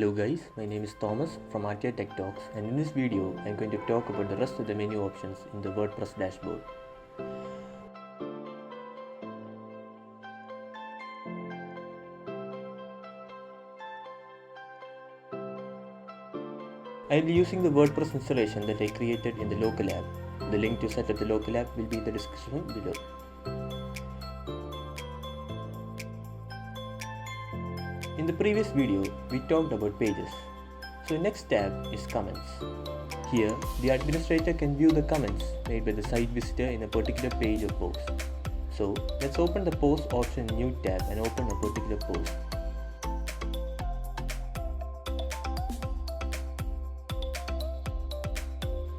Hello guys, my name is Thomas from RTI Tech Talks, and in this video I am going to talk about the rest of the menu options in the WordPress dashboard. I will be using the WordPress installation that I created in the local app. The link to set up the local app will be in the description below. In the previous video, we talked about pages. So the next tab is comments. Here, the administrator can view the comments made by the site visitor in a particular page or post. So let's open the post option in new tab and open a particular post.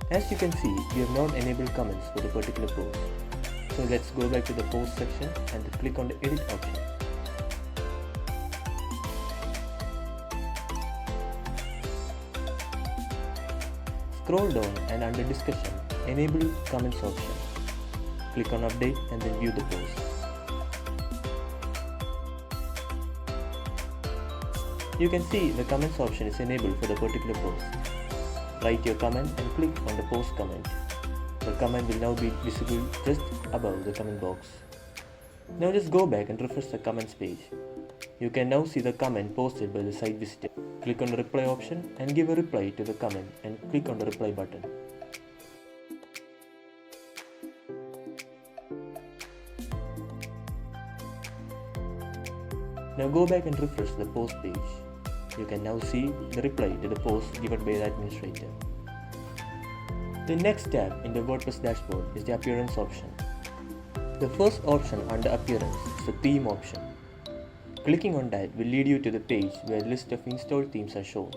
As you can see, we have not enabled comments for the particular post. So let's go back to the post section and click on the edit option. Scroll down and under discussion, enable comments option. Click on update and then view the post. You can see the comments option is enabled for the particular post. Write your comment and click on the post comment. The comment will now be visible just above the comment box. Now just go back and refresh the comments page. You can now see the comment posted by the site visitor. Click on the reply option and give a reply to the comment and click on the reply button. Now go back and refresh the post page. You can now see the reply to the post given by the administrator. The next tab in the WordPress dashboard is the appearance option. The first option under appearance is the theme option. Clicking on that will lead you to the page where a list of installed themes are shown.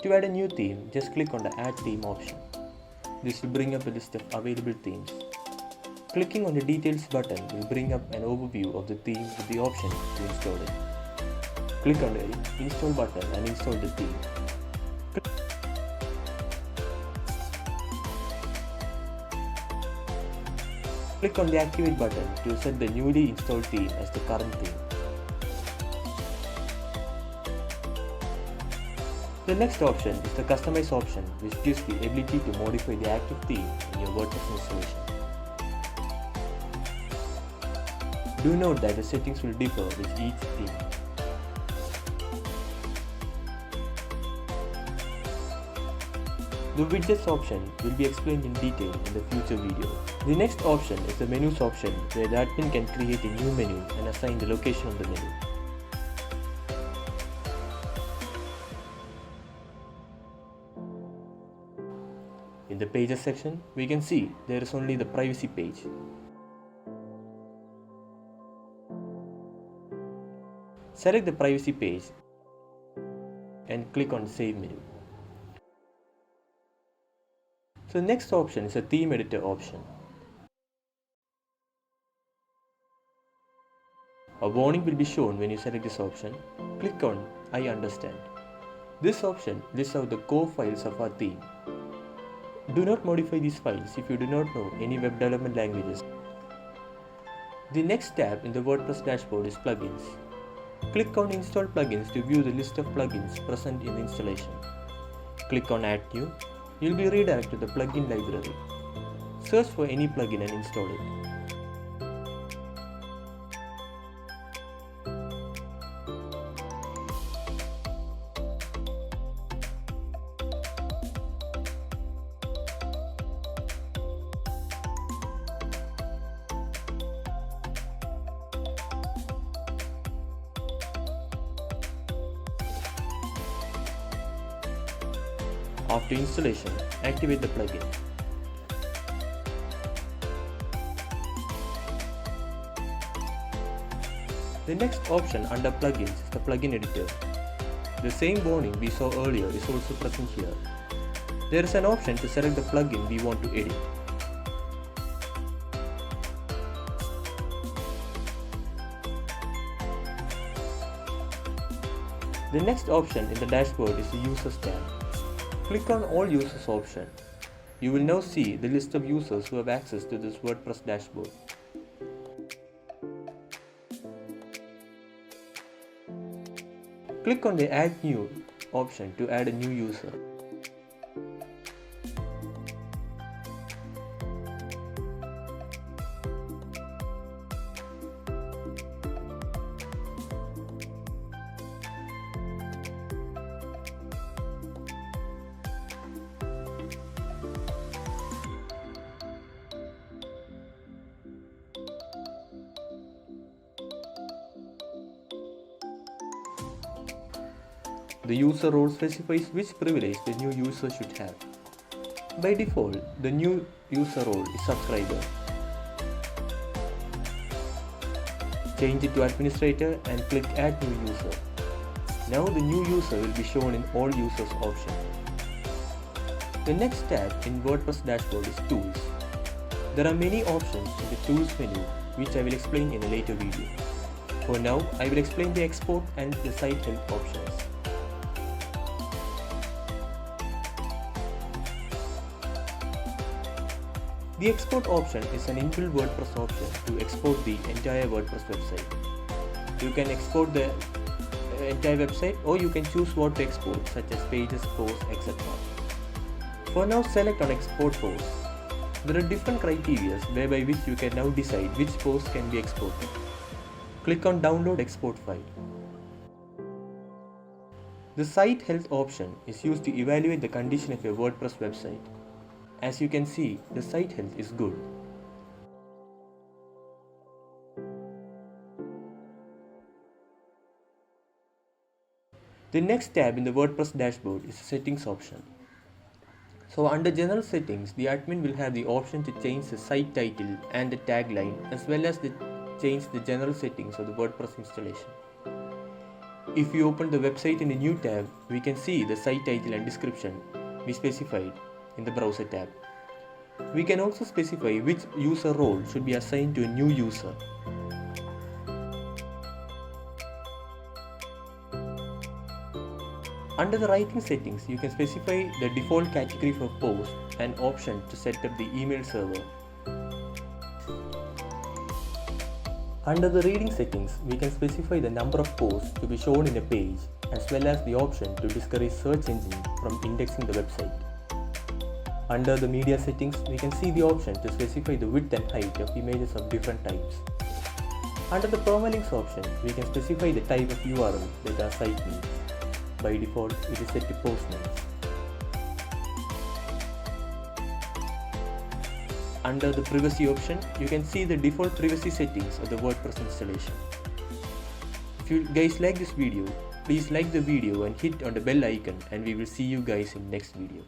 To add a new theme, just click on the Add Theme option. This will bring up a list of available themes. Clicking on the Details button will bring up an overview of the theme with the option to install it. Click on the Install button and install the theme. Click on the Activate button to set the newly installed theme as the current theme. The next option is the Customize option, which gives the ability to modify the active theme in your WordPress installation. Do note that the settings will differ with each theme. The Widgets option will be explained in detail in the future video. The next option is the Menus option, where the admin can create a new menu and assign the location of the menu. In the Pages section, we can see there is only the Privacy page. Select the Privacy page and click on Save menu. So the next option is a Theme Editor option. A warning will be shown when you select this option. Click on I understand. This option lists out the core files of our theme. Do not modify these files if you do not know any web development languages. The next tab in the WordPress dashboard is Plugins. Click on Install Plugins to view the list of plugins present in the installation. Click on Add New. You will be redirected to the plugin library. Search for any plugin and install it. After installation, activate the plugin. The next option under Plugins is the Plugin Editor. The same warning we saw earlier is also present here. There is an option to select the plugin we want to edit. The next option in the dashboard is the Users tab. Click on All Users option. You will now see the list of users who have access to this WordPress dashboard. Click on the Add New option to add a new user. The user role specifies which privilege the new user should have. By default, the new user role is subscriber. Change it to administrator and click add new user. Now the new user will be shown in all users option. The next tab in WordPress dashboard is tools. There are many options in the tools menu which I will explain in a later video. For now, I will explain the export and the site help options. The export option is an inbuilt WordPress option to export the entire WordPress website. You can export the entire website, or you can choose what to export, such as pages, posts, etc. For now, select on export posts. There are different criteria whereby which you can now decide which post can be exported. Click on download export file. The site health option is used to evaluate the condition of your WordPress website. As you can see, the site health is good. The next tab in the WordPress dashboard is the settings option. So under general settings, the admin will have the option to change the site title and the tagline, as well as change the general settings of the WordPress installation. If you open the website in a new tab, we can see the site title and description we specified in the browser tab. We can also specify which user role should be assigned to a new user. Under the writing settings, you can specify the default category for post and option to set up the email server. Under the reading settings, we can specify the number of posts to be shown in a page, as well as the option to discourage search engine from indexing the website. Under the media settings, we can see the option to specify the width and height of images of different types. Under the permalinks option, we can specify the type of URL that our site needs. By default, it is set to post names. Under the privacy option, you can see the default privacy settings of the WordPress installation. If you guys like this video, please like the video and hit on the bell icon, and we will see you guys in next video.